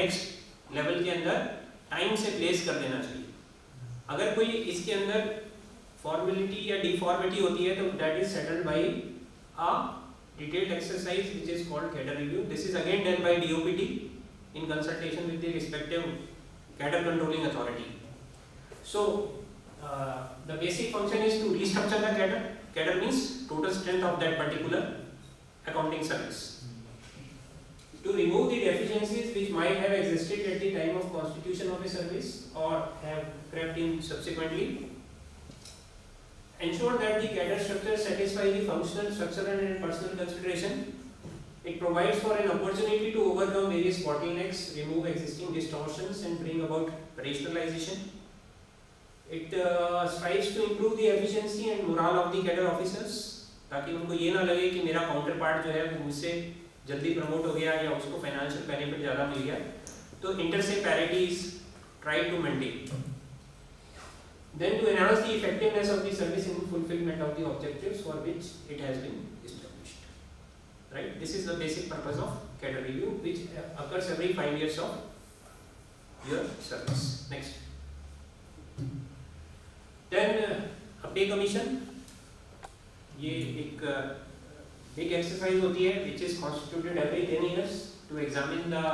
Next level के अंदर time से प्लेस कर देना चाहिए। अगर कोई इसके अंदर फॉर्मेलिटी या डिफॉर्मिटी होती है तो that is settled bye a detailed exercise which is called cadre review. This is again done by DOPT in consultation with the respective cadre controlling authority. So the basic function is to restructure the cadre. Cadre means total strength of that particular accounting service. To remove the deficiencies which might have existed at the time of constitution of a service or have crept in subsequently. Ensure that the cadre structure satisfies the functional, structural and personal consideration. It provides for an opportunity to overcome various bottlenecks, remove existing distortions and bring about rationalization. It strives to improve the efficiency and morale of the cadre officers ताकि उनको ये ना लगे कि मेरा counter part जो है वो मुझसे जल्दी प्रमोट हो गया या उसको फाइनेंशियल बेनिफिट ज़्यादा मिल गया। तो इंटर से parity is try to maintain. Then to enhance the effectiveness of the service in fulfillment of the objectives for which it has been established. Right? This is the basic purpose of cadre review, which occurs every 5 years of your service. Next. Then a pay commission. ये एक big exercise होती है which is constituted every 10 years to examine the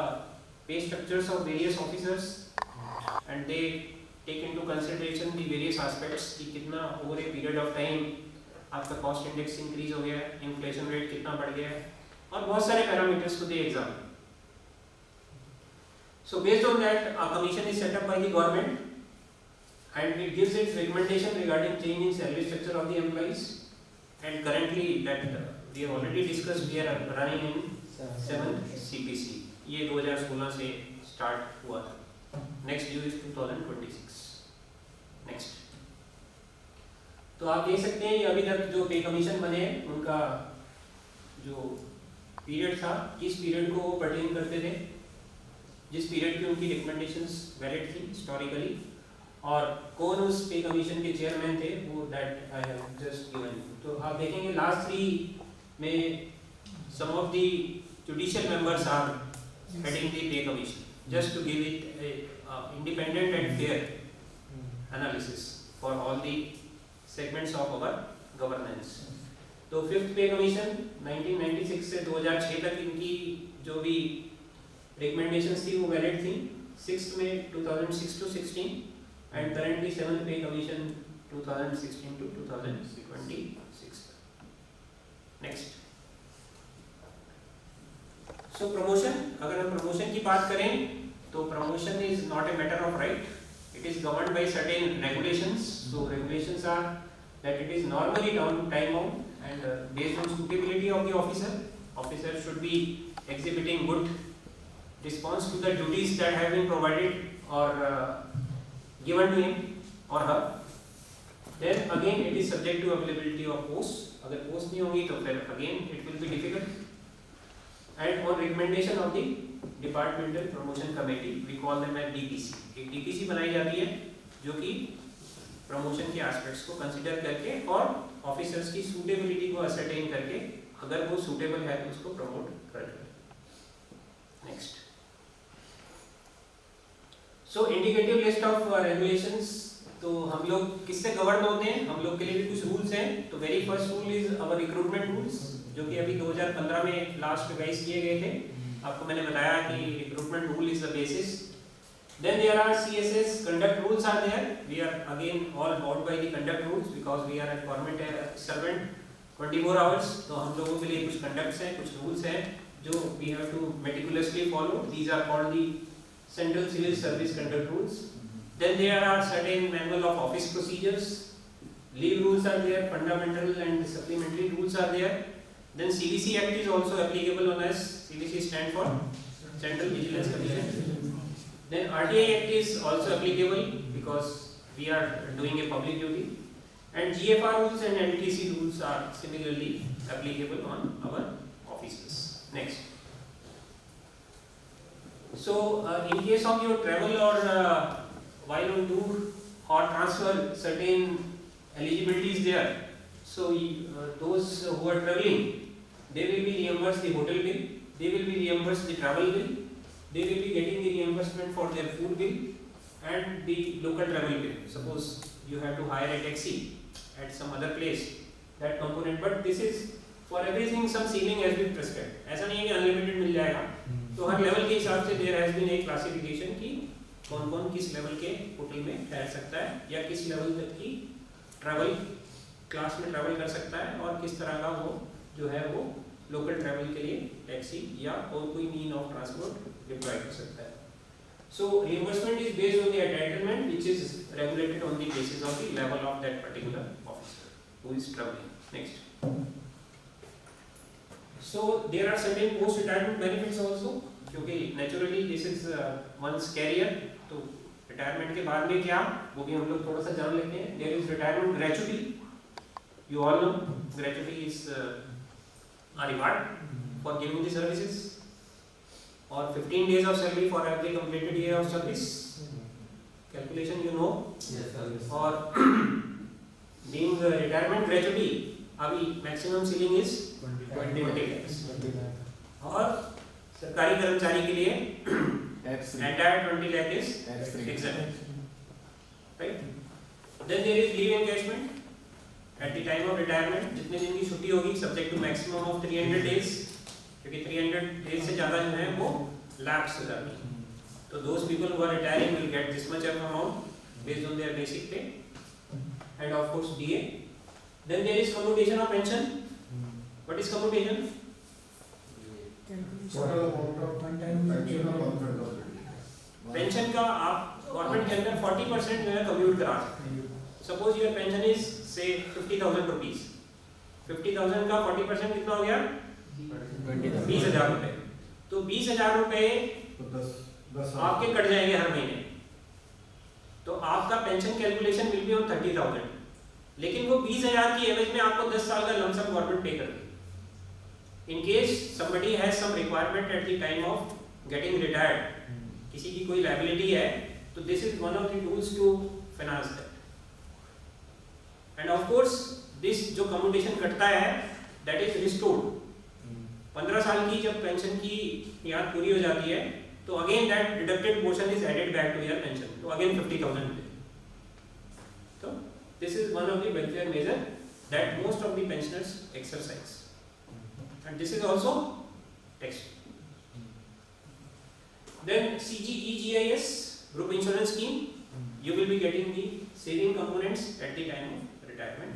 pay structures of various officers and they take into consideration the various aspects कि कितना over a period of time आपका cost index increase हो गया है, inflation rate कितना बढ़ गया है और बहुत सारे parameters को they examine. So based on that, a commission is set up by the government and it gives its recommendation regarding change in salary structure of the employees. And currently that we have already discussed, we are running in 7th CPC. ये 2016 से start हुआ था. Next due is 2026. Next. तो आप देख सकते हैं ये अभी तक जो पे कमीशन बने हैं उनका जो पीरियड था, किस पीरियड को वो पर्टेन करते थे, जिस पीरियड की उनकी रिकमेंडेशंस वैलिड थी हिस्टोरिकली और कौन उस पे कमीशन के चेयरमैन थे वो that I have just given. तो आप देखेंगे लास्ट 3 में some of the judicial members are heading the pay commission just to give it independent and fair analysis for all the segments of our governance. तो 5th पे commission 1996 से 2006 तक इनकी जो भी रिकमेंडेशंस थी वो वैलिड थी। 6th में 2006 to 16 and currently 7th pay commission 2016 to 2026. Next. So promotion, अगर हम promotion की बात करें तो promotion is not a matter of right. It is governed by certain regulations. So regulations are that it is normally time bound and based on suitability of the officer. Officer should be exhibiting good response to the duties that have been provided or given to him or her. Then again it is subject to availability of posts. अगर post नहीं होंगी तो फिर again it will be difficult. And on recommendation of the departmental promotion committee, we call them as DPC. एक DPC बनाई जाती है जो कि promotion के aspects को consider करके और officers की suitability को ascertain करके अगर वो suitable है तो उसको promote करेगा। Next. So indicative list of regulations, तो हम लोग किससे गवर्न होते हैं, हम लोग के लिए भी कुछ रूल्स हैं। तो very first rule is our recruitment rules जो कि अभी 2015 में लास्ट रिवाइज किए गए थे। आपको मैंने बताया कि recruitment rule is the basis. Then there are CSS conduct rules are there. We are again all bound by the conduct rules because we are a government servant 24 hours. तो हम लोगों के लिए कुछ कंडक्ट्स हैं, कुछ रूल्स हैं जो we have to meticulously follow. These are called the Central Civil Service Conduct Rules. Then there are certain manual of office procedures. Leave rules are there, fundamental and supplementary rules are there. Then CVC Act is also applicable on us. CVC stand for Central Vigilance Commission. Then RTI Act is also applicable because we are doing a public duty. And GFR rules and NTC rules are similarly applicable on our officers. Next. So in case of your travel or while on tour or transfer, certain eligibility is there. So those who are traveling, they will be reimbursed the hotel bill, they will be reimbursed the travel bill, they will be getting the reimbursement for their food bill and the local travel bill. Suppose you have to hire a taxi at some other place, that component, but this is for everything some ceiling has been prescribed. ऐसा नहीं है कि unlimited मिल जाएगा, तो हर level के हिसाब से there has been a classification कि कौन कौन किस लेवल के होटल में ठहर सकता है या किस लेवल तक की ट्रैवल क्लास में ट्रैवल कर सकता है और किस तरह का वो जो है वो लोकल ट्रैवल के लिए टैक्सी या और कोई मीन ऑफ ट्रांसपोर्ट डिप्लॉय कर सकता है. So reimbursement is based on the entitlement which is regulated on the basis of the level of that particular officer who is traveling. Next. So there are certain post retirement benefits also, क्योंकि naturally this is one's career, तो retirement के बाद में क्या वो भी हम लोग थोड़ा सा जान लेते हैं. There is retirement gratuity. You all know gratuity is a reward for giving the services, or 15 days of salary for every completed year of service. Calculation you know. Yes, sir. Or being retirement gratuity, अभी maximum ceiling is 20 lakhs. और सरकारी कर्मचारी के लिए entire 20 lakh is exempt. Right? Then there is leave encashment at the time of retirement. जितने दिन की छुट्टी होगी subject to maximum of 300 days, क्योंकि 300 days से ज़्यादा जो है वो lapse हो जाती है. तो those people who are retiring will get this much of amount based on their basic pay and of course DA. Then there is commutation of pension. What is commutation? Total amount of pension of pension का आप government के अंदर 40% जो है commute करा सकते हैं. Suppose your pension is से 50,000 रुपीज, 50,000 का 40% कितना हो गया? 20,000 रुपए. तो 20,000 रुपए आपके कट जाएंगे हर महीने. तो आपका pension calculation will be on 30,000, लेकिन वो 20,000 की एवरेज में आपको 10 साल का लमसम गवर्नमेंट पे कर देगी. In case somebody has some requirement at the time of getting retired, किसी की कोई liability है, तो this is one of the tools to finance that. And of course, this जो commutation कटता है, that is restored. 15 साल की जब पेंशन की याद पूरी हो जाती है, तो again that deducted portion is added back to your pension. तो again 50,000 मिलेगा. So this is one of the welfare measure that most of the pensioners exercise. And this is also tax. Then CGEGIS group insurance scheme, you will be getting the saving components at the time of retirement.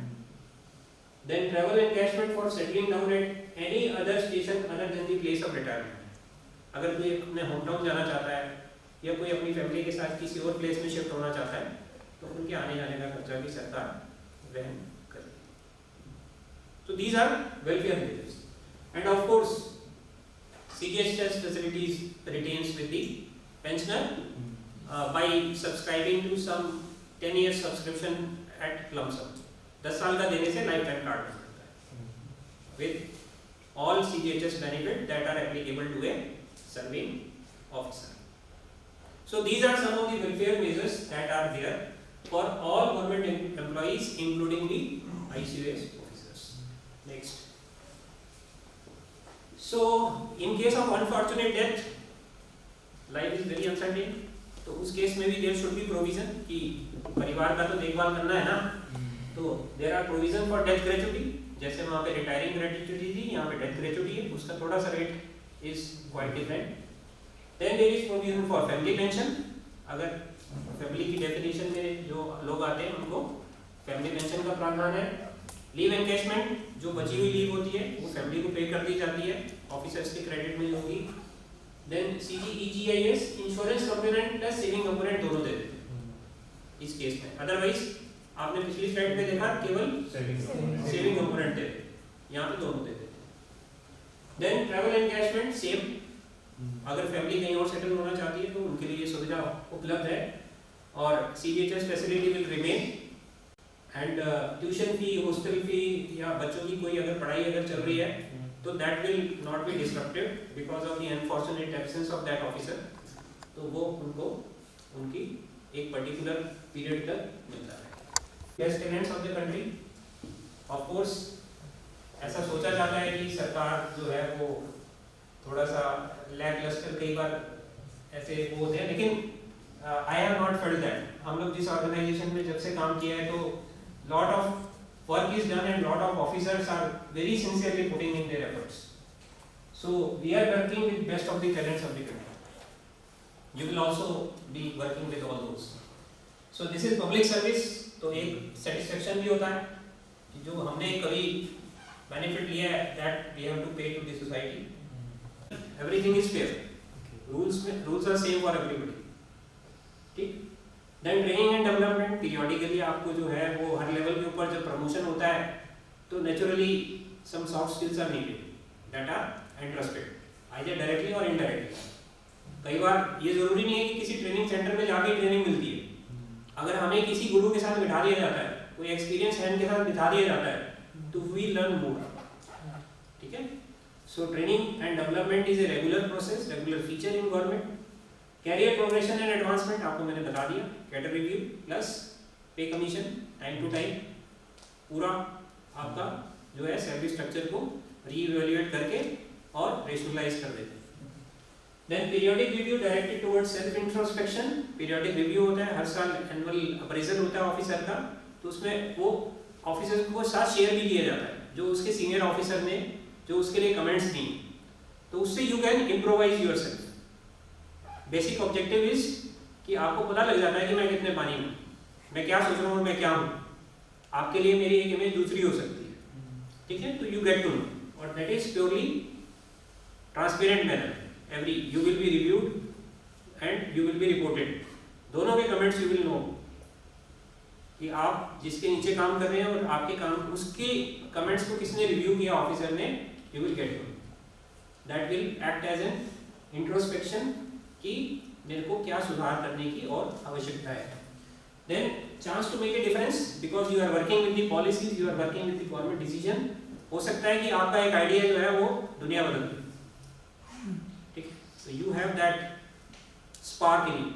Then travel encashment for settling down at any other station other than the place of retirement. अगर कोई अपने home town जाना चाहता है या कोई अपनी family के साथ किसी और प्लेस में शिफ्ट होना चाहता है, तो उनके आने जाने का खर्चा भी सरकार वहन करेगी. So these are welfare measures. And of course, CGHS facilities retains with the pensioner by subscribing to some 10 years subscription at lump sum. 10 साल का देने से लाइफ टाइम कार्ड मिलता है with all CGHS benefit that are applicable to a serving officer. So these are some of the welfare measures that are there for all government employees, including the ICAS officers. Next. So in case of unfortunate death, life is very uncertain. तो उस case में भी there should be provision कि परिवार का तो देखभाल करना है ना, तो there are provision for death gratuity. जैसे वहाँ पे retiring gratuity थी, यहाँ पे death gratuity है, उसका थोड़ा सा rate is quite different. Then there is provision for family pension. अगर family की definition में जो लोग आते हैं उनको family pension का प्रावधान है. लीव एनकैशमेंट, जो बची हुई लीव होती है वो फैमिली को पे कर दी जाती है, ऑफिसर्स के क्रेडिट में होगी. Then CGEGIS insurance component plus saving component दोनों दे देते हैं इस केस में. अदरवाइज आपने पिछली स्लाइड पे देखा केवल सेविंग कंपोनेंट थे, यहाँ पे दोनों दे देते हैं. देन ट्रैवल एनकैशमेंट सेम, अगर फैमिली कहीं और सेटल होना चाहती है तो उनके लिए ये सुविधा उपलब्ध है. और CGHS facility will remain. And tuition fee, hostel fee या बच्चों की कोई अगर पढ़ाई अगर चल रही है तो that will not be disturbed because of the unfortunate absence of that officer. तो वो उनको उनकी एक पर्टिकुलर पीरियड तक मिलता है. Guest tenants of the country, of course ऐसा सोचा जाता है कि सरकार जो है वो थोड़ा सा लैकलस्टर कई बार ऐसे वो होते हैं, लेकिन I have not felt that. हम लोग जिस ऑर्गेनाइजेशन में जब से काम किया है तो lot of work is done and lot of officers are very sincerely putting in their efforts. So we are working with best of the talents of the country. You will also be working with all those. So this is public service. तो एक satisfaction भी होता है कि जो हमने कभी benefit लिया है that we have to pay to the society. Everything is fair. Rules are same for everybody. ठीक? Then training and development periodically आपको जो है वो हर level के ऊपर जब promotion होता है तो naturally some soft skills are needed that are interested either directly और इनडायरेक्टली. कई बार ये जरूरी नहीं है कि किसी ट्रेनिंग सेंटर में जाके ट्रेनिंग मिलती है. अगर हमें किसी गुरु के साथ बिठा दिया जाता है, कोई एक्सपीरियंस हैंड के साथ बिठा दिया जाता है, तो वी लर्न मोर. ठीक है. So training and development is a regular process, regular feature in government. Career progression and advancement आपको मैंने बता दिया. Cadre review plus pay commission time to time पूरा आपका जो है सैलरी स्ट्रक्चर को रीइवैल्यूएट करके और रेशनलाइज कर देते हैं. Then periodic review directed towards self introspection. Periodic review होता है, हर साल एनुअल अप्रेजल होता है ऑफिसर का, तो उसमें वो ऑफिसर को साथ शेयर भी किया जाता है जो उसके सीनियर ऑफिसर ने जो उसके लिए कमेंट्स दी, तो उससे you can improvise yourself. Basic objective is कि आपको पता लग जाता है कि मैं कितने पानी में, मैं क्या सोच रहा हूँ, मैं क्या हूँ. आपके लिए मेरी एक इमेज दूसरी हो सकती है. ठीक है. तो यू गेट टू नो, और that is purely transparent manner. Every you will be reviewed and you will be reported. दोनों के कमेंट्स यू विल नो कि आप जिसके नीचे काम कर रहे हैं और आपके काम उसके कमेंट्स को किसने रिव्यू किया ऑफिसर ने. You will get to that will act as an introspection कि मेरे को क्या सुधार करने की और आवश्यकता है. Then chance to make a difference because you are working with the policies, you are working with the government decision. हो सकता है कि आपका एक आइडिया जो है वो दुनिया बदल दे. ठीक. So you have that spark in you.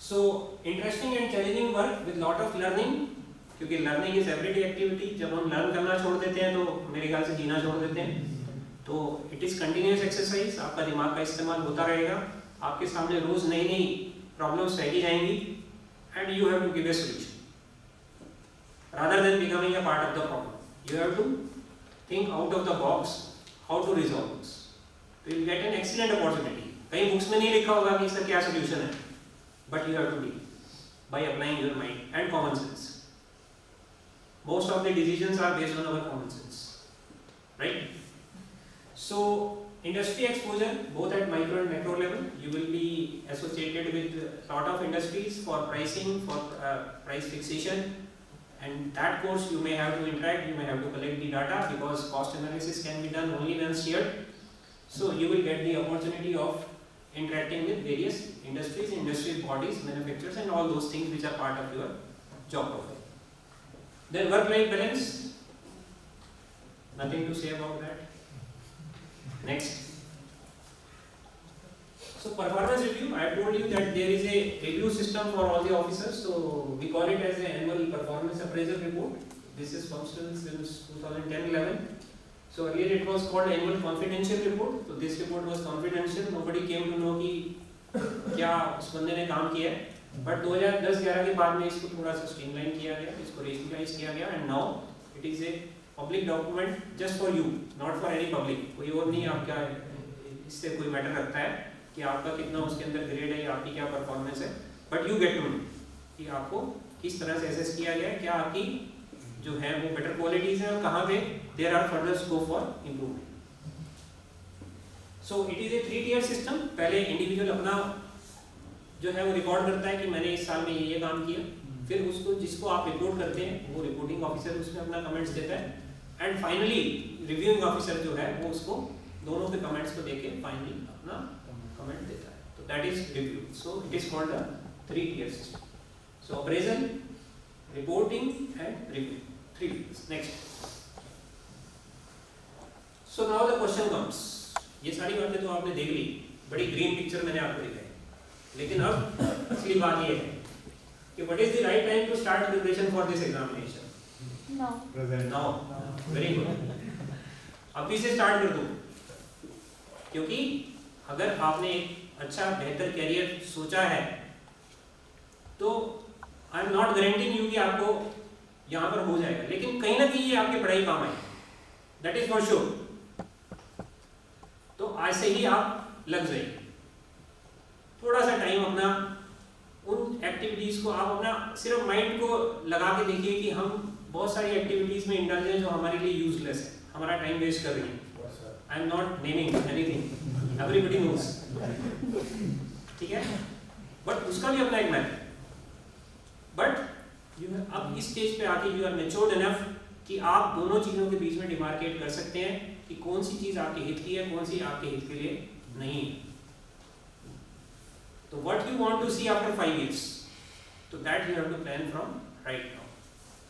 So interesting and challenging work with lot of learning, क्योंकि लर्निंग इज एवरीडे एक्टिविटी. जब हम लर्न करना छोड़ देते हैं तो मेरे ख्याल से जीना छोड़ देते हैं. तो इट इज कंटिन्यूअस एक्सरसाइज. आपका दिमाग का इस्तेमाल होता रहेगा. आपके सामने रोज नई नई प्रॉब्लम्स रखी जाएंगी and you have to give a solution rather than becoming a part of the problem. You have to think out of the box how to resolve this. So you will get an excellent opportunity. कहीं books में नहीं लिखा होगा कि इसका क्या solution है, but you have to do by applying your mind and common sense. Most of the decisions are based on our common sense, right? So industry exposure both at micro and macro level. You will be associated with a lot of industries for pricing, for price fixation. And that course you may have to interact, you may have to collect the data because cost analysis can be done only when shared. So you will get the opportunity of interacting with various industries, industry bodies, manufacturers and all those things which are part of your job profile. Then work-life balance, nothing to say about that. Next. So performance review, I have told you that there is a review system for all the officers. So we call it as an annual performance appraisal report. This is functional since 2010-11. So earlier it was called annual confidential report. So this report was confidential. Nobody came to know कि क्या उस बंदे ने काम किया है. But 2010-11 के बाद में इसको थोड़ा सा streamline किया गया, इसको rationalize किया गया, and now it is a public document just for you, not for any public. कोई और नहीं आपका इससे कोई मैटर रखता है कि आपका कितना उसके अंदर ग्रेड है या आपकी क्या परफॉर्मेंस है. But you get to know कि आपको किस तरह से असेस किया गया है, क्या आपकी जो है वो बेटर क्वालिटीज है और कहाँ पे there are further scope for improvement. So it is a 3-tier system. पहले इंडिविजुअल अपना जो है वो रिकॉर्ड करता है कि मैंने इस साल में ये काम किया. फिर उसको जिसको आप रिपोर्ट करते हैं वो रिपोर्टिंग ऑफिसर उसमें अपना कमेंट्स देता है. एंड फाइनली रिव्यूइंग ऑफिसर जो है वो उसको दोनों के कमेंट्स को देके फाइनली अपना कमेंट देता है. तो that is review. So it is called the 3-tier system. So appraisal, reporting and review, 3 tiers. Next. So now the question comes. ये सारी बातें तो आपने देख ली, बड़ी ग्रीन पिक्चर मैंने आपको दिखाई, लेकिन अब असली बात ये है कि what is the right time to start preparation for this examination? Now. Very good. अभी से स्टार्ट कर दो, क्योंकि अगर आपने एक अच्छा बेहतर कैरियर सोचा है तो आई एम नॉट गारंटिंग यू कि आपको यहाँ पर हो जाएगा, लेकिन कहीं ना कहीं ये आपकी पढ़ाई काम आएगी, दैट इज फॉर श्योर। तो आज से ही आप लग जाइए, थोड़ा सा टाइम अपना उन एक्टिविटीज़ को आप अपना सिर्फ माइंड को लगा के देखिए कि हम बहुत सारी एक्टिविटीज़ में इंडल्ज हैं जो हमारे लिए यूजलेस है, हमारा टाइम वेस्ट कर रही है। I am not naming anything, everybody knows, ठीक है, बट उसका भी अपना एक मैथ है। बट अब इस स्टेज पे आके यू आर मैच्योर्ड इनफ कि आप दोनों चीज़ों के बीच में डिमार्केट कर सकते हैं कि कौन सी चीज़ आपके हित की है, कौन सी आपके हित के लिए नहीं है। तो what you want to see after 5 years, so that you have to plan from right now.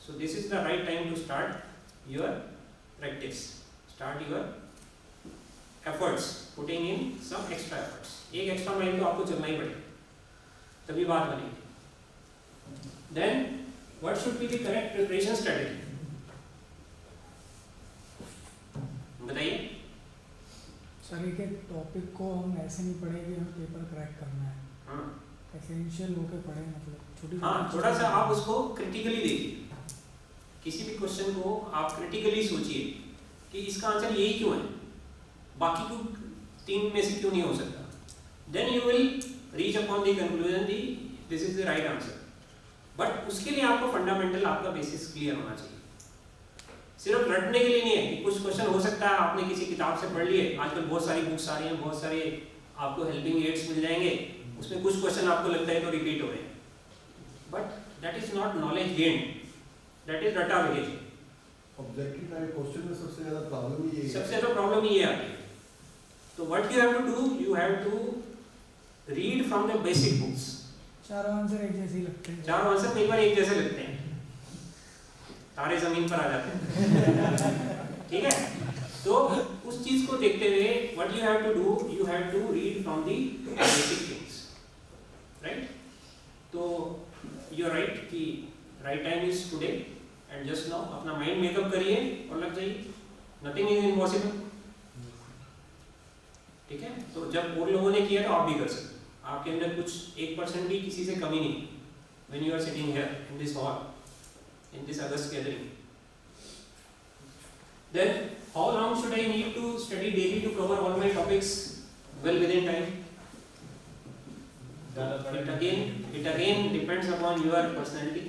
So this is the right time to start your practice, start your efforts, putting in some extra efforts. एक extra mile तो आपको चलना ही पड़ेगा, तभी बात बनेगी। Then what should be the correct preparation strategy? बताइए। Sir एक टॉपिक को हम ऐसे नहीं पढ़े कि हमें पेपर क्रैक करना है, हाँ, एसेंशियल होके पढ़े, मतलब छोटी हाँ, थोड़ा सा आप उसको क्रिटिकली देखिए, किसी भी क्वेश्चन को आप क्रिटिकली सोचिए कि इसका आंसर यही क्यों है, बाकी को 3 में से क्यों नहीं हो सकता। Then you will reach upon the conclusion the this is the right answer. But उसके लिए आपको फंडामेंटल आपका बेसिस क्लियर होना चाहिए, सिर्फ रटने के लिए नहीं है कि कुछ क्वेश्चन हो सकता है आपने किसी किताब से पढ़ लिए, आजकल बहुत सारी बुक्स आ रही हैं, बहुत सारे आपको हेल्पिंग एड्स मिल जाएंगे, उसमें कुछ क्वेश्चन आपको लगता है तो रिपीट हो रहे हैं, but that is not knowledge gain, that is रटा रिविजन। ऑब्जेक्टिव टाइप क्वेश्चन में सबसे ज्यादा प्रॉब्लम ये है, सबसे ज्यादा प्रॉब्लम ये आती है। तो what you have to do, you have to read from the basic books. चारों आंसर एक जैसे ही लगते हैं, चारों आंसर कई बार एक जैसे लगते हैं, तारे जमीन पर आ जाते हैं, ठीक है। तो उस चीज को देखते हुए what you have to do, you have to read from the basic things, right. तो यू आर राइट कि right time is today and just now, अपना माइंड मेकअप करिए और लग जाइए, नथिंग इज इम्पॉसिबल, ठीक है। तो जब और लोगों ने किया तो आप भी कर सकते, आपके अंदर कुछ 1% भी किसी से कमी नहीं। When you are sitting here in this hall, in this August gathering, then how long should I need to study daily to cover all my topics well within time? It again depends upon your personality.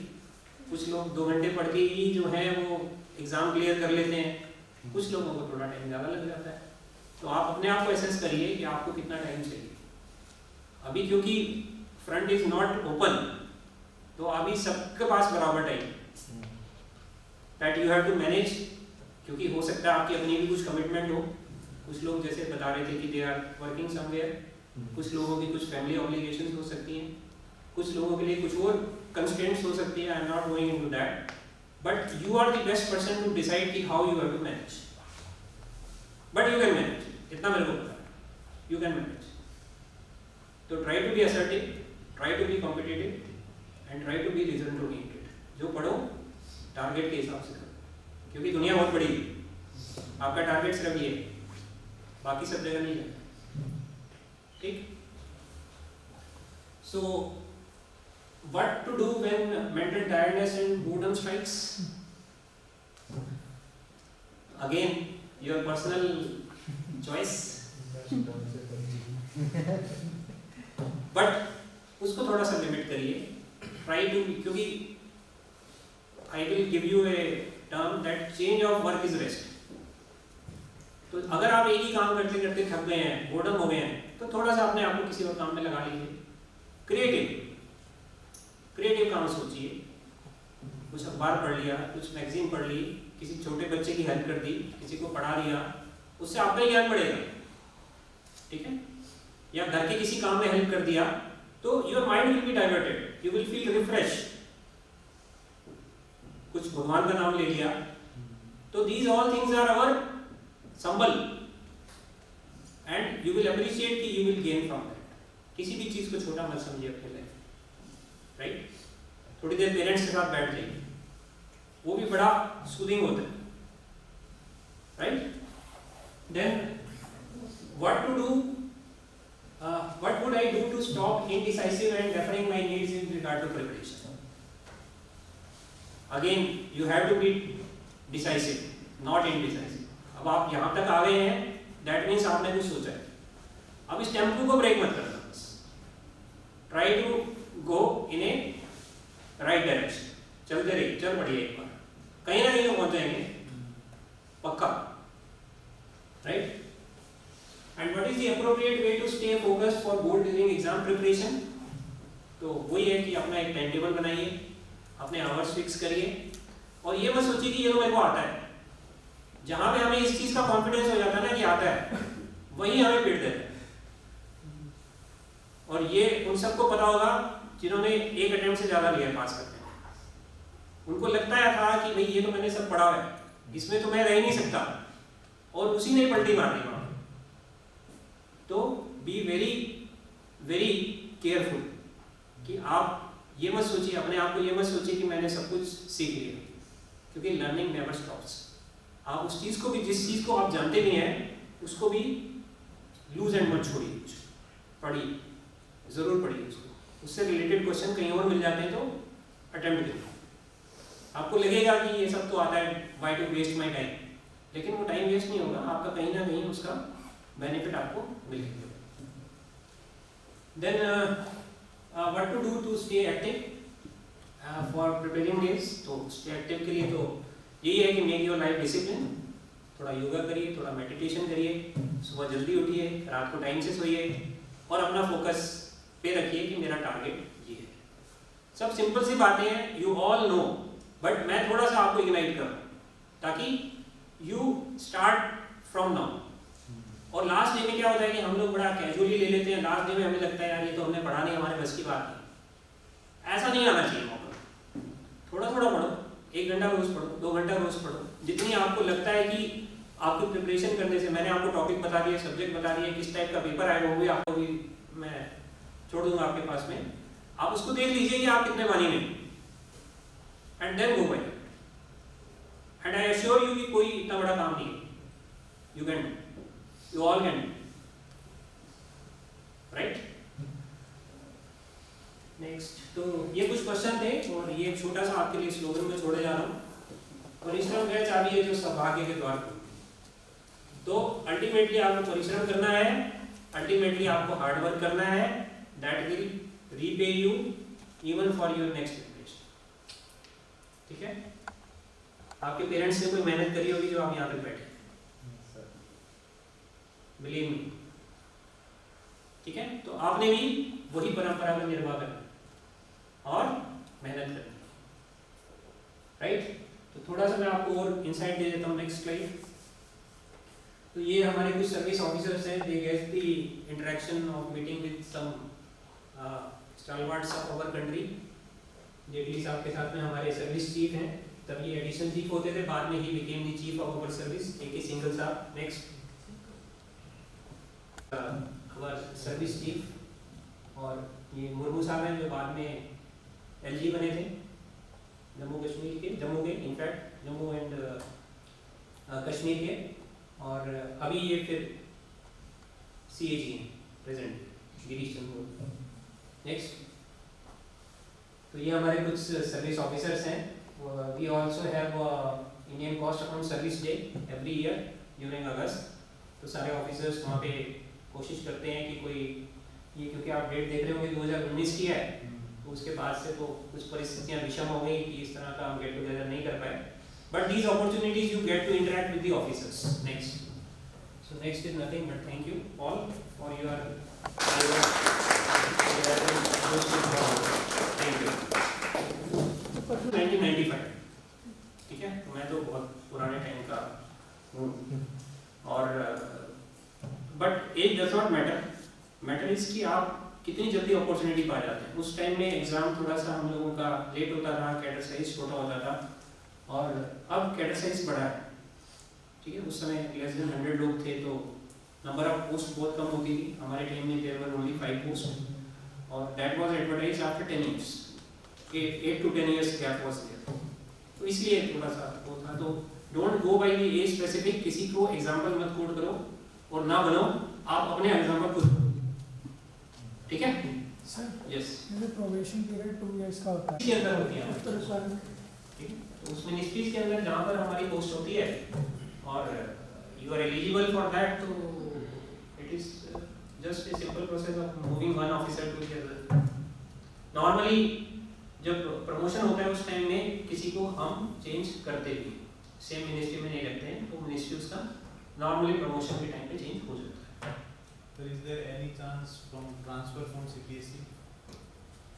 कुछ लोग 2 घंटे पढ़ के ही जो है वो exam clear कर लेते हैं, कुछ लोगों को थोड़ा टाइम ज़्यादा लग जाता है। तो आप अपने आप को एसेस करिए कि आपको कितना टाइम चाहिए। अभी क्योंकि फ्रंट इज नॉट ओपन, तो अभी सबके पास बराबर time that you have to manage, क्योंकि हो सकता है आपकी अपनी भी कुछ कमिटमेंट हो। कुछ लोग जैसे बता रहे थे कि दे आर वर्किंग समवेयर, कुछ लोगों की कुछ फैमिली ऑब्लिगेशंस हो सकती हैं, कुछ लोगों के लिए कुछ और कंस्ट्रेंट्स हो सकती है। I am not going into that, but you are the best person to decide कि how you have to manage. But you can manage, इतना मेरे को पता है, यू कैन मैनेज। तो try to be assertive, try to be competitive and try to be result oriented. जो पढ़ो target के हिसाब से करो, क्योंकि दुनिया बहुत बड़ी है, आपका टारगेट सिर्फ ये है, बाकी सब जगह नहीं है, ठीक। So what to do when mental tiredness and boredom strikes? Again your personal choice, but उसको थोड़ा सा लिमिट करिए, ट्राई टू, क्योंकि I will give you a term that change of work is rest. तो अगर आप एक ही काम करते करते थक गए हैं, बोर्डम हो गए हैं, तो थोड़ा सा अपने आप को किसी और काम में लगा लीजिए। क्रिएटिव काम सोचिए, कुछ अखबार पढ़ लिया, कुछ मैगजीन पढ़ ली, किसी छोटे बच्चे की हेल्प कर दी, किसी को पढ़ा दिया, उससे आपका ही ज्ञान बढ़ेगा, ठीक है। या घर के किसी काम में हेल्प कर दिया, तो your mind will be diverted, you will feel refresh. कुछ भगवान का नाम ले लिया, तो these all things are our Sambal, and you will appreciate कि you will gain from that. किसी भी चीज को छोटा मत समझिए अपने लाइफ, राइट। थोड़ी देर पेरेंट्स के साथ बैठ जाइए, वो भी बड़ा सूदिंग होता है, right. Then what to do what would I do to stop indecisive and deferring my needs in regard to preparation? Again, you have to be decisive, not indecisive. अब आप यहाँ तक आ गए हैं, that means आपने कुछ सोचा है. अब इस टेम्पो को ब्रेक मत करना बस. Try to go in a right direction. चलते रहिए, चल पड़िए एक बार. कहीं ना कहीं तो पहुँच जाएंगे, पक्का. Right? And what is the appropriate way to stay focused for board during exam preparation? तो वही है कि अपना एक टाइम टेबल बनाइए, अपने आवर्स फिक्स करिए, और ये मत सोचिए कि ये तो मेरे को आता है. जहाँ पे हमें इस चीज़ का कॉन्फिडेंस हो जाता है ना कि आता है, वही हमें पीट देता है. और ये उन सबको पता होगा जिन्होंने एक अटेम्प्ट से ज़्यादा लिया पास करने में. उनको लगता है था कि भाई ये तो मैंने सब पढ़ा है, इसमें तो मैं रह ही नहीं सकता, और उसी ने पलटी मार दी वहाँ. तो बी वेरी वेरी केयरफुल कि आप ये मत सोचिए, अपने आप को ये मत सोचिए कि मैंने सब कुछ सीख लिया, क्योंकि लर्निंग नेवर स्टॉप्स. आप उस चीज़ को भी, जिस चीज़ को आप जानते भी हैं, उसको भी लूज एंड मत छोड़िए. पढ़िए, ज़रूर पढ़िए उसको. उससे रिलेटेड क्वेश्चन कहीं और मिल जाते हैं तो अटेम्प्ट करिए. आपको लगेगा कि ये सब तो आता है, why to waste my time, लेकिन वो टाइम वेस्ट नहीं होगा आपका, कहीं ना कहीं उसका बेनिफिट आपको मिलेगा. Then what to do to stay active for preparing days. तो स्टे एक्टिव के लिए तो यही है कि मेक योर लाइफ डिसिप्लिन. थोड़ा योगा करिए, थोड़ा मेडिटेशन करिए, सुबह जल्दी उठिए, रात को टाइम से सोइए, और अपना फोकस पे रखिए कि मेरा टारगेट ये है. सब सिंपल सी बातें हैं, यू ऑल नो, बट मैं थोड़ा सा आपको इग्नाइट कर रहा हूँ ताकि यू स्टार्ट फ्रॉम नाउ. और लास्ट डे में क्या होता है कि हम लोग बड़ा कैजुअली ले लेते हैं. लास्ट डे में हमें लगता है यार ये तो हमने पढ़ा नहीं, हमारे बस की बात नहीं. ऐसा नहीं आना चाहिए मौका. थोड़ा थोड़ा पढ़ो, 1 घंटा रोज पढ़ो, 2 घंटा रोज पढ़ो, जितनी आपको लगता है कि आपको प्रिपरेशन करने से. मैंने आपको टॉपिक बता दिया, सब्जेक्ट बता दिया, किस टाइप का पेपर आएगा, वो भी आपको भी मैं छोड़ दूंगा आपके पास में. आप उसको देख लीजिए कि आप कितने पानी में, and then go by. And I assure you कि कोई इतना बड़ा काम नहीं है. You can, you all can, right? Next, तो ये कुछ क्वेश्चन थे, और ये एक छोटा सा आपके लिए स्लोगन में छोड़े जा रहा हूँ. परिश्रम वह चाबी है जो सौभाग्य के द्वार खोलती है. तो अल्टीमेटली आपको परिश्रम करना है, अल्टीमेटली आपको हार्ड वर्क करना है. That will repay you even for your next preparation. ठीक है? आपके पेरेंट्स ने कोई मेहनत करी होगी जो आप यहाँ पे बैठे, बिलीव मी. ठीक है? तो आपने भी वही परंपरा में निर्वाह करना और मेहनत करनी. राइट? तो थोड़ा सा मैं आपको और इंसाइट दे देता हूँ. Next slide. तो ये हमारे कुछ सर्विस ऑफिसर्स हैं. They get the interaction of meeting with some stalwarts of our country. Jaitley साहब के साथ में हमारे सर्विस चीफ हैं. तब ये एडिशनल चीफ होते थे, बाद में ही became the chief of our service, A.K. Singhal साहब. नेक्स्ट, हमारे सर्विस चीफ. और ये मुर्मू साहब हैं जो बाद में LG बने थे जम्मू कश्मीर के, जम्मू के, इनफैक्ट जम्मू एंड कश्मीर के. और अभी ये फिर CAG हैं प्रेजेंट, गिरीश चंद्र. नेक्स्ट, तो ये हमारे कुछ सर्विस ऑफिसर्स हैं. We also have Indian cost account service day every year during August. तो सारे ऑफिसर्स वहाँ पे कोशिश करते हैं कि कोई ये, क्योंकि आप डेट देख रहे होंगे 2019 की है, तो उसके बाद से तो कुछ परिस्थितियाँ विषम हो गई कि इस तरह का हम गेट टुगेदर नहीं कर पाए. But these opportunities you get to interact with the officers. Next, so next is nothing but thank you all for your thank you. 1995. ठीक है? तो मैं तो बहुत पुराने टाइम का हूँ. और but age does not matter. Matter is कि आप कितनी जल्दी अपॉर्चुनिटी पा जाते हैं. उस टाइम में एग्जाम थोड़ा सा हम लोगों का लेट होता था, कैडर साइज छोटा होता था, और अब कैडर साइज बढ़ा है. ठीक है? उस समय लेस देन 100 लोग थे, तो नंबर ऑफ पोस्ट बहुत कम होती थी. हमारे टाइम में देयर वर ओनली 5 पोस्ट, और that was advertised after 10 years. 8 to 10 years gap was there. तो इसलिए थोड़ा सा वो था. तो don't go by the age specific. किसी को एग्जांपल मत कोट करो और ना बनो, आप अपने एग्जांपल खुद. ठीक है? सर यस, जैसे प्रोबेशन पीरियड 2 इयर्स का होता इसके अंदर होती है है तो रिक्वायरमेंट ठीक है? तो उस मिनिस्ट्रीज के अंदर जहाँ पर हमारी पोस्ट होती है और you are eligible for that, तो it is just a simple process of moving one officer to the other. Normally जब प्रमोशन होता है उस टाइम में किसी को हम चेंज करते भी सेम मिनिस्ट्री में नहीं रखते हैं, तो मिनिस्ट्री उसका नॉर्मली प्रमोशन के टाइम पे चेंज हो जाता है। So is there any chance from transfer from CPSC?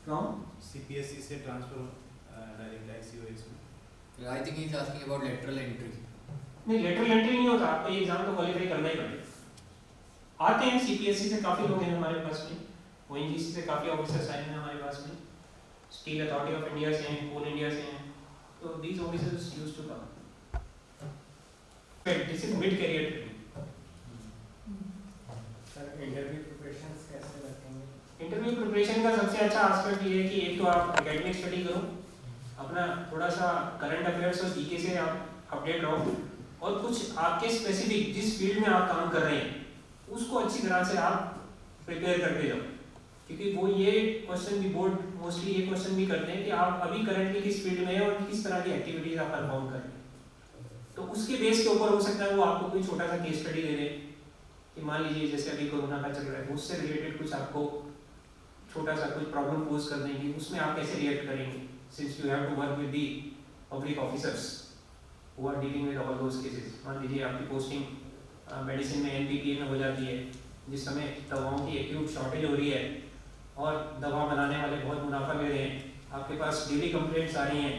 From CPSC से transfer direct ICOS में? I think he's asking about lateral entry. नहीं, लेटरल एंट्री नहीं होता, आपको ये एग्जाम तो क्वालिफाई करना ही पड़ेगा। आते हैं सीपीएससी से काफ़ी लोग हैं हमारे पास में, ओएनजीसी से काफ़ी ऑफिसर्स आए हैं हमारे पास में, स्टील अथॉरिटी ऑफ इंडिया से हैं, कोल इंडिया से हैं, तो these officers used to come. This is mid career training. Sir interview preparations कैसे रखेंगे? इंटरव्यू प्रिपरेशन का सबसे अच्छा एस्पेक्ट ये है कि एक तो आप एकेडमिक स्टडी करो, अपना थोड़ा सा करंट अफेयर्स और जीके से आप अपडेट रहो, और कुछ आपके स्पेसिफिक जिस फील्ड में आप काम कर रहे हैं उसको अच्छी तरह से आप प्रिपेयर करते जाओ, क्योंकि वो ये क्वेश्चन भी बोर्ड मोस्टली ये क्वेश्चन भी करते हैं कि आप अभी करंटली किस फील्ड में हैं और किस तरह की एक्टिविटीज आप परफॉर्म कर रहे हैं। तो उसके बेस के ऊपर हो सकता है वो आपको कोई छोटा सा केस स्टडी दे दे कि मान लीजिए जैसे अभी कोरोना का चल रहा है, उससे रिलेटेड कुछ आपको छोटा सा कुछ प्रॉब्लम पोज कर देंगे, उसमें आप कैसे रिएक्ट करेंगे, since you have to work with the public officers who are dealing with all those cases. मान लीजिए आपकी पोस्टिंग मेडिसिन में एनपीपीए में हो जाती है, जिस समय दवाओं की एक्यूट शॉर्टेज हो रही है और दवा बनाने वाले बहुत मुनाफा ले रहे हैं, आपके पास डेली कंप्लेंट्स आ रही हैं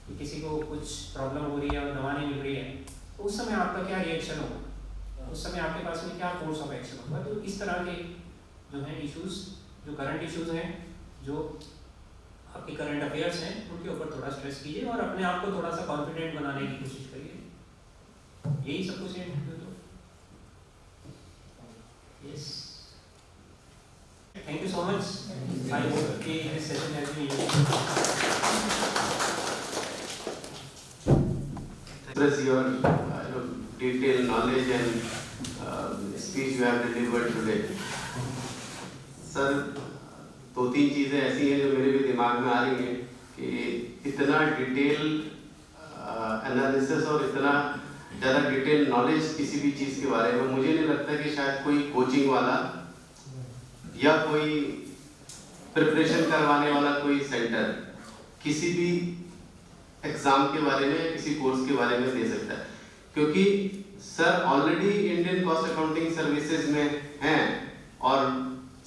कि किसी को कुछ प्रॉब्लम हो रही है और दवा नहीं मिल रही है, तो उस समय आपका क्या रिएक्शन होगा, उस समय आपके पास में क्या कोर्स ऑफ एक्शन होगा। तो इस तरह के जो है इश्यूज, जो करंट इश्यूज हैं, जो आपके करंट अफेयर्स हैं, उनके ऊपर थोड़ा स्ट्रेस कीजिए और अपने आप को थोड़ा सा कॉन्फिडेंट बनाने की कोशिश करिए, यही सब कुछ है। Yes, thank you so much. I hope कि this session has been express your detailed knowledge and speech you have delivered today. Sir, दो तीन चीज़ें ऐसी हैं जो मेरे भी दिमाग में आ रही हैं कि इतना डिटेल एनालिसिस और इतना ज़्यादा डिटेल नॉलेज किसी भी चीज़ के बारे में मुझे नहीं लगता कि शायद कोई कोचिंग वाला या कोई प्रिपरेशन करवाने वाला कोई सेंटर किसी भी एग्जाम के बारे में, किसी कोर्स के बारे में दे सकता है, क्योंकि sir already Indian cost accounting services में हैं और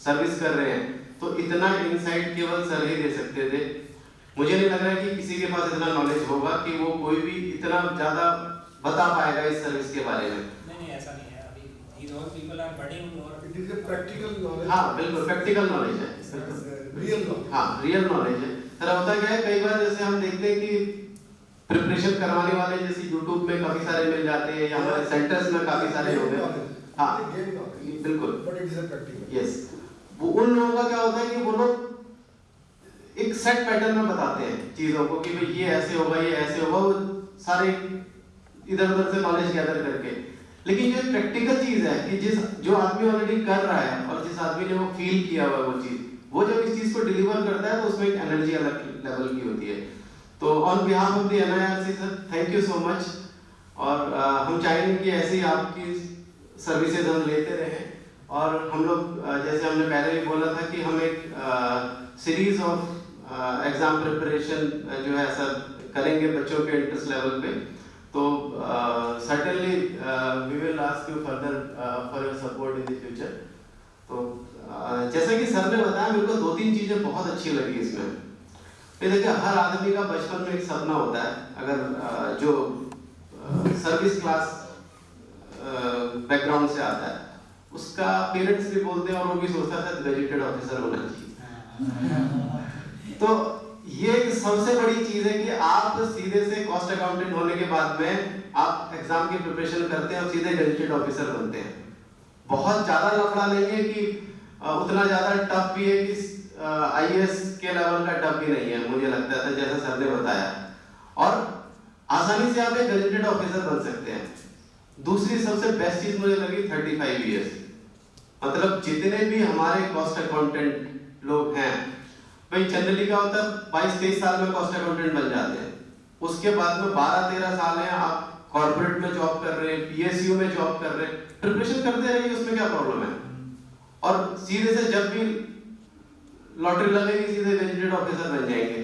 सर्विस कर रहे हैं, तो इतना इनसाइट केवल सर ही दे सकते थे। मुझे नहीं लग रहा है कि किसी के पास इतना नॉलेज होगा कि वो कोई भी इतना ज़्यादा बता पाएगा इस सर्विस के बारे में। नहीं, ऐसा नहीं है, अभी these all people are budding और It is a practical knowledge. हाँ बिल्कुल, प्रैक्टिकल नॉलेज है, Real knowledge. हाँ रियल नॉलेज है। सर होता क्या है, कई बार जैसे हम देखते हैं कि प्रिपरेशन करवाने वाले जैसे यूट्यूब में काफी सारे मिल जाते हैं या हमारे सेंटर्स में काफी सारे लोग हैं। हाँ बिल्कुल, But it is a practical. Yes, वो उन लोगों का क्या होता है कि वो लोग एक सेट पैटर्न में बताते हैं चीजों को कि भाई ये ऐसे होगा, ये ऐसे होगा, वो सारे इधर उधर से नॉलेज गैदर करके। लेकिन जो प्रैक्टिकल चीज है कि जो आदमी ऑलरेडी कर रहा है और जिस आदमी ने वो फील किया हुआ वो चीज, वो जब इस चीज को डिलीवर करता है तो उसमें एक एनर्जी अलग लेवल की होती है। तो on behalf of the NIRC sir, thank you so much, और हम चाहेंगे कि ऐसे ही आपकी सर्विसेज हम लेते रहें, और हम लोग जैसे हमने पहले भी बोला था कि हम एक सीरीज ऑफ एग्जाम प्रिपरेशन जो है सर करेंगे बच्चों के इंटरेस्ट लेवल पे। तो certainly we will ask you further for your support in the future. तो जैसा कि सर ने बताया, मेरे को दो तीन चीजें बहुत अच्छी लगी इसमें। ये देखिए, हर आदमी का बचपन में एक सपना होता है, अगर जो सर्विस क्लास बैकग्राउंड से आता है, उसका पेरेंट्स भी बोलते हैं और वो भी सोचता था ग्रेजुएटेड ऑफिसर होना चाहिए। तो ये एक सबसे बड़ी चीज है कि आप सीधे से कॉस्ट अकाउंटेंट होने के बाद में आप एग्जाम की प्रिपरेशन करते हैं और सीधे ग्रेजुएटेड ऑफिसर बनते हैं। बहुत ज्यादा लफड़ा नहीं है कि उतना ज्यादा टफ भी है कि आईएएस के लेवल का टफ भी नहीं है, मुझे लगता था जैसा सर ने बताया, और आसानी से आप एक ग्रेजुएटेड ऑफिसर बन सकते हैं। दूसरी सबसे बेस्ट चीज मुझे लगी 35 इयर्स। मतलब जितने भी हमारे कॉस्ट अकाउंटेंट लोग हैं, भाई जनरली क्या होता है 22-23 साल में कॉस्ट अकाउंटेंट बन जाते हैं, उसके बाद में 12-13 साल है आप कॉर्पोरेट में जॉब कर रहे हैं, पीएसयू में जॉब कर रहे हैं, प्रिपरेशन करते रहिए, उसमें क्या प्रॉब्लम है। और सीधे से जब भी लॉटरी लगेगी सीधे गजेटेड ऑफिसर बन जाएंगे।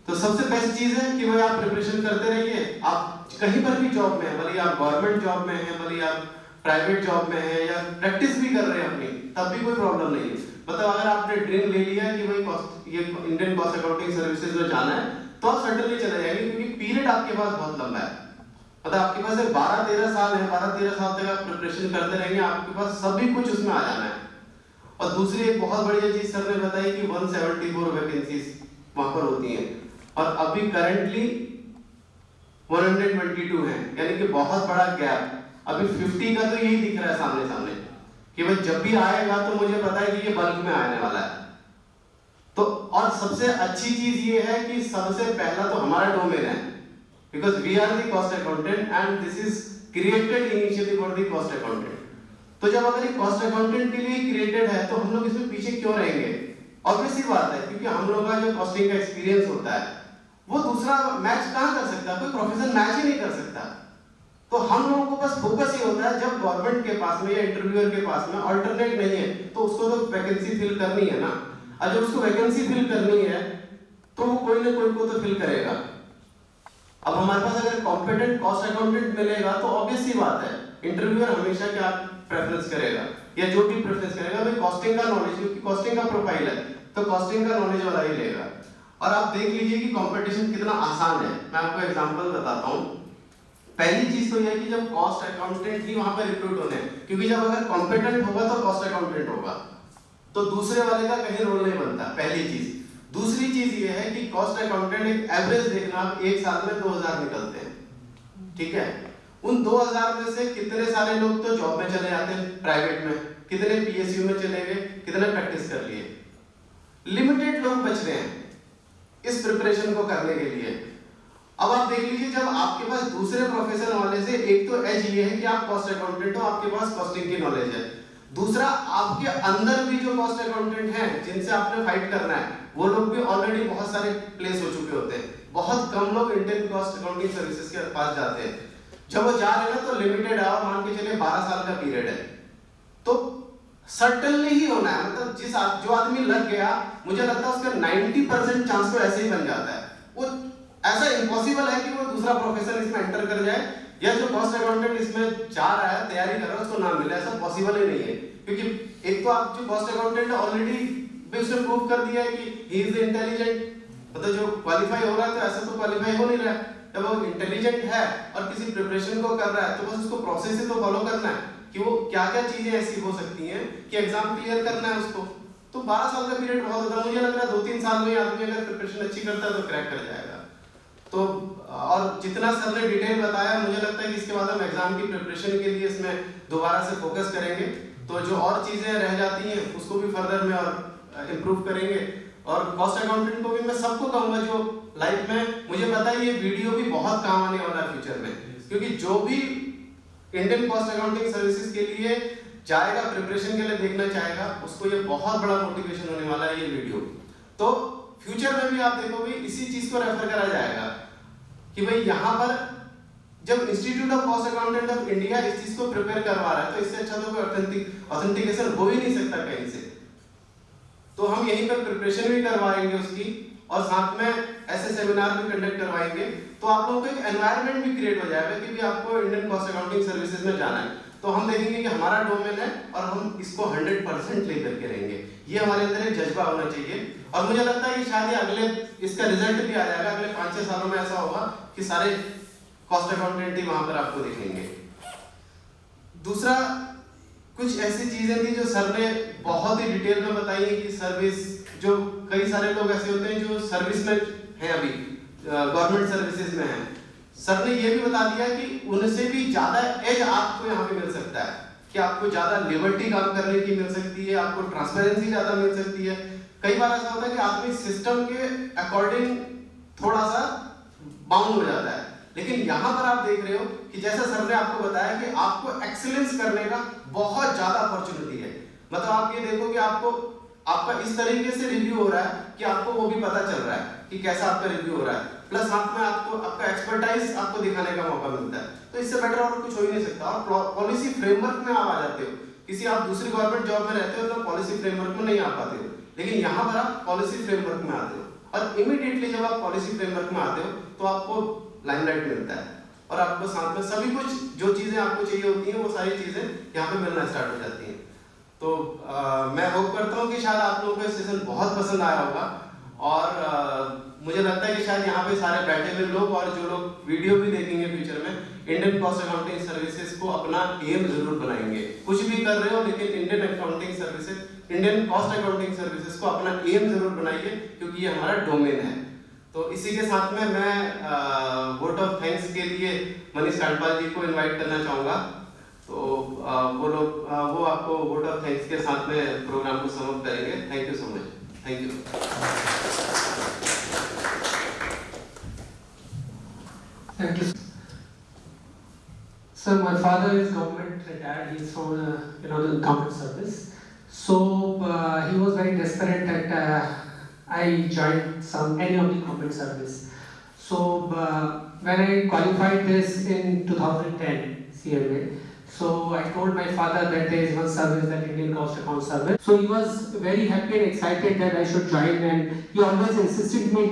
तो सबसे बेस्ट चीज है कि भाई आप प्रिपरेशन करते रहिए, आप कहीं पर भी जॉब में है, भले आप गवर्नमेंट जॉब में है, भले आप प्राइवेट जॉब में है या प्रैक्टिस भी कर रहे हैं अपनी, तब भी कोई प्रॉब्लम नहीं है। मतलब अगर आपने ड्रीम ले लिया है कि भाई ये इंडियन कॉस्ट अकाउंटिंग सर्विसेज में जाना है, तो आप सर्टेनली चले जाएंगे, क्योंकि पीरियड आपके पास बहुत लंबा है। मतलब आपके पास 12-13 साल है, 12-13 साल तक आप प्रिपरेशन करते रहेंगे, आपके पास सभी कुछ उसमें आ जाना है। और दूसरी एक बहुत बढ़िया चीज सर ने बताई कि 174 वैकेंसीज वहां पर होती हैं, और अभी करंटली 122 है, यानी कि बहुत बड़ा गैप। अभी 50 का तो यही दिख रहा है सामने सामने कि भाई जब भी आएगा तो मुझे पता है कि ये बल्क में आने वाला है। तो और सबसे अच्छी चीज ये है कि सबसे पहला तो हमारा डोमेन है, because we are the cost accountant and this is created initially for the cost accountant. तो जब अगर ये कॉस्ट अकाउंटेंट के लिए क्रिएटेड है तो हम लोग इसमें पीछे क्यों रहेंगे? ऑब्वियस सी बात है, क्योंकि हम लोगों का जो कॉस्टिंग का एक्सपीरियंस होता है वो दूसरा मैच कहां कर सकता है, कोई प्रोफेशन मैच ही नहीं कर सकता। तो हम लोगों को बस फोकस ही होता है जब गवर्नमेंट के पास में या इंटरव्यूअर के पास में अल्टरनेट नहीं है तो उसको तो वैकेंसी फिल करनी है ना। और जब उसको वैकेंसी फिल करनी है तो वो कोई ना कोई को तो फिल करेगा। अब हमारे पास अगर कॉम्पिटेंट कॉस्ट अकाउंटेंट मिलेगा तो ऑब्वियस सी बात है इंटरव्यूअर हमेशा क्या प्रेफरेंस करेगा, या जो भी प्रेफरेंस करेगा भाई कॉस्टिंग का नॉलेज, क्योंकि कॉस्टिंग का प्रोफाइल है तो कॉस्टिंग का नॉलेज वाला ही लेगा। और आप देख लीजिए कि कंपटीशन कितना आसान है। मैं आपको एग्जांपल बताता हूं। पहली चीज तो यह है कि जब कॉस्ट अकाउंटेंट ही वहां पर रिक्रूट होने हैं, क्योंकि जब अगर कॉम्पिटेंट होगा तो कॉस्ट अकाउंटेंट होगा, तो दूसरे वाले का कहीं रोल नहीं बनता, पहली चीज। दूसरी चीज ये है कि कॉस्ट अकाउंटेंट एक एवरेज देखना, आप एक साल में 2000 निकलते हैं, ठीक है। उन 2000 में से कितने सारे लोग तो जॉब में चले जाते हैं प्राइवेट में, कितने पीएसयू में चले गए, कितने प्रैक्टिस कर लिए, लिमिटेड लोग बच रहे हैं इस प्रिपरेशन को करने के लिए। अब आप देख लीजिए जब आपके पास दूसरे प्रोफेशन वाले से एक तो एज ये है कि आप कॉस्ट अकाउंटेंट हो, आपके पास कॉस्टिंग की नॉलेज है, दूसरा आपके अंदर भी जो कॉस्ट अकाउंटेंट हैं जिनसे आपने फाइट करना है वो लोग भी ऑलरेडी बहुत सारे प्लेस हो चुके होते हैं। बहुत कम लोग इंडियन कॉस्ट अकाउंटिंग सर्विसेज के पास जाते हैं। जब वो जा रहे हैं ना तो लिमिटेड है, और मान के चलिए 12 साल का पीरियड है, तो सर्टेनली ही होना है। मतलब जो आदमी लग गया, मुझे लगता है उसका 90% चांस तो ऐसे ही बन जाता है। वो ऐसा इम्पॉसिबल है कि वो दूसरा प्रोफेशन इसमें एंटर कर जाए, या जो कॉस्ट अकाउंटेंट इसमें जा रहा है, तैयारी कर रहा है, उसको ना मिले, ऐसा पॉसिबल ही नहीं है। क्योंकि एक तो आप जो कॉस्ट अकाउंटेंट ऑलरेडी उसने प्रूव कर दिया है कि ही इज इंटेलिजेंट, मतलब जो क्वालिफाई हो रहा है तो ऐसा तो क्वालिफाई हो नहीं रहा है। जब वो इंटेलिजेंट है और किसी प्रिपरेशन को कर रहा है तो बस उसको प्रोसेस ही तो फॉलो करना है कि वो क्या क्या चीजें ऐसी हो सकती हैं कि एग्जाम क्लियर करना है उसको। तो 12 साल का पीरियड बहुत होता है, मुझे लग रहा है 2-3 साल में आदमी अगर प्रिपरेशन अच्छी करता है तो क्रैक कर जाएगा। तो और जितना सर ने डिटेल बताया, मुझे लगता है कि इसके बाद हम एग्जाम की प्रिपरेशन के लिए इसमें दोबारा से फोकस करेंगे, तो जो और चीजें रह जाती हैं उसको भी फर्दर में और इम्प्रूव करेंगे। और कॉस्ट अकाउंटेंट को भी मैं सबको कहूंगा जो लाइफ में, मुझे पता है ये वीडियो भी बहुत काम आने वाला है फ्यूचर में, क्योंकि जो भी इंडियन कॉस्ट अकाउंटिंग सर्विसेज के लिए जाएगा, प्रिपरेशन के लिए देखना चाहेगा, उसको ये बहुत बड़ा मोटिवेशन होने वाला है ये वीडियो। तो फ्यूचर में भी आप देखोगे इसी चीज को रेफर करा जाएगा कि भाई यहाँ पर जब institute of cost accountant of India इस चीज को प्रिपेयर करवा रहा है, तो इससे अच्छा तो कोई ऑथेंटिकेशन हो ही नहीं सकता कहीं से। तो हम यहीं पर प्रिपरेशन भी करवाएंगे उसकी, और साथ में ऐसे सेमिनार भी कंडक्ट करवाएंगे, तो आप लोगों को एक एनवायरनमेंट भी क्रिएट हो जाएगा कि भी आपको इंडियन कॉस्ट अकाउंटिंग सर्विसेज में जाना है। तो हम देखेंगे कि हमारा डोमेन है और हम इसको 100% लेकर के रहेंगे। ये हमारे अंदर एक जज्बा होना चाहिए, और मुझे लगता है कि शायद अगले इसका रिजल्ट भी आ जाएगा, अगले 5-6 सालों में ऐसा होगा कि सारे कॉस्ट अकाउंटेंट ही वहां पर आपको दिखेंगे। दूसरा, कुछ ऐसी चीजें थी जो सर ने बहुत ही डिटेल में बताई है कि सर्विस, जो कई सारे लोग ऐसे होते हैं जो सर्विस में हैं, अभी गवर्नमेंट सर्विसेज में हैं, सर ने ये भी बता दिया कि उनसे भी ज्यादा एज आपको यहाँ पे मिल सकता है, कि आपको ज्यादा लिबर्टी काम करने की मिल सकती है, आपको ट्रांसपेरेंसी ज्यादा मिल सकती है। कई बार ऐसा होता है कि आदमी सिस्टम के अकॉर्डिंग थोड़ा सा बाउंड हो जाता है, लेकिन यहाँ पर आप देख रहे हो कि जैसा सर ने आपको बताया कि आपको एक्सीलेंस करने का बहुत ज्यादा अपॉर्चुनिटी है। मतलब आप ये देखो कि आपको आपका इस तरीके से रिव्यू हो रहा है कि आपको वो भी पता चल रहा है कि कैसा आपका रिव्यू हो रहा है, प्लस साथ में आपको आपका एक्सपर्टाइज आपको दिखाने का मौका मिलता है। तो इससे बेटर और कुछ हो ही नहीं सकता। और पॉलिसी फ्रेमवर्क में आप आ जाते हो, किसी आप दूसरी गवर्नमेंट जॉब में रहते हो तो पॉलिसी फ्रेमवर्क में नहीं आ पाते हो, लेकिन यहाँ पर आप पॉलिसी फ्रेमवर्क में आते हो और इमीडिएटली जब आप पॉलिसी फ्रेमवर्क में आते हो तो आपको लाइमलाइट मिलता है और आपको साथ में सभी कुछ जो चीजें आपको चाहिए होती हैं वो सारी चीजें यहाँ पे मिलना स्टार्ट हो जाती हैं। तो मैं होप करता हूँ कि शायद आप लोगों को ये सेशन बहुत पसंद आया होगा और मुझे लगता है कि शायद यहाँ पे सारे बैठे हुए लोग और जो लोग वीडियो भी देखेंगे फ्यूचर में इंडियन कॉस्ट अकाउंटिंग सर्विसेज को अपना एम जरूर बनाएंगे। कुछ भी कर रहे हो लेकिन Indian accounting services, Indian cost accounting services को अपना एम जरूर बनाइए क्योंकि ये हमारा डोमेन है। तो इसी के साथ में मैं वोट ऑफ थैंक्स के लिए मनीष कांडपाल जी को इनवाइट करना चाहूँगा। तो वो लोग वो आपको वोट ऑफ थैंक्स के साथ में प्रोग्राम को समाप्त करेंगे। Thank you so much. Thank you. Thank you. So my father is government retired. He's from the government service. So he was very desperate that I joined any of the government service. So when I qualified this in 2010 CMA, so I told my father that there is one service, that Indian Cost Account Service. So he was very happy and excited that I should join, and he always insisted me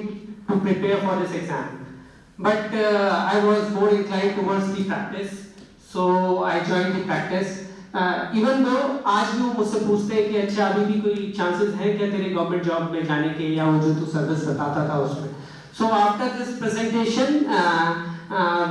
to prepare for this exam. But I was more inclined towards the practice, so I joined the practice. Even though आज भी वो मुझसे पूछते हैं कि अच्छा अभी भी कोई chances हैं क्या तेरे गवर्नमेंट जॉब में जाने के, या वो जो तू सर्विस बताता था उसमें. So after this presentation,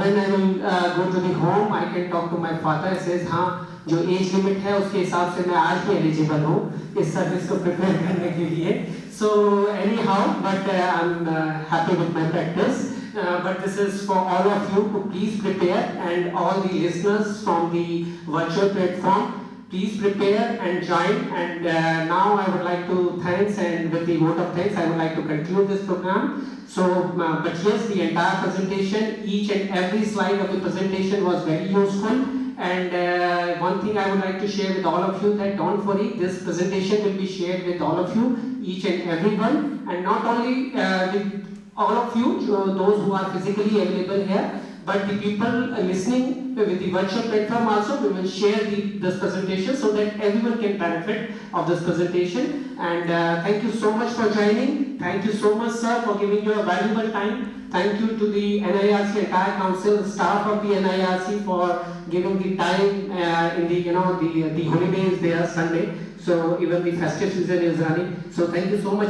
when I will go to the home, I can talk to my father. He says हाँ जो एज लिमिट है उसके हिसाब से मैं आज भी एलिजिबल हूँ इस सर्विस को प्रिपेयर करने के लिए. So anyhow, but I'm happy with my practice. But this is for all of you to please prepare, and all the listeners from the virtual platform, please prepare and join. And now I would like to thanks, and with the vote of thanks I would like to conclude this program. So but yes, the entire presentation, each and every slide of the presentation was very useful. And one thing I would like to share with all of you, that don't worry, this presentation will be shared with all of you, each and everyone, and not only with all of you, those who are physically available here, but the people listening with the virtual platform also, we will share this presentation so that everyone can benefit of this presentation. And thank you so much for joining. Thank you so much, sir, for giving your valuable time. Thank you to the NIRC entire council, staff of the NIRC, for giving the time in the holidays. They are Sunday, so even the festive season is running. So thank you so much.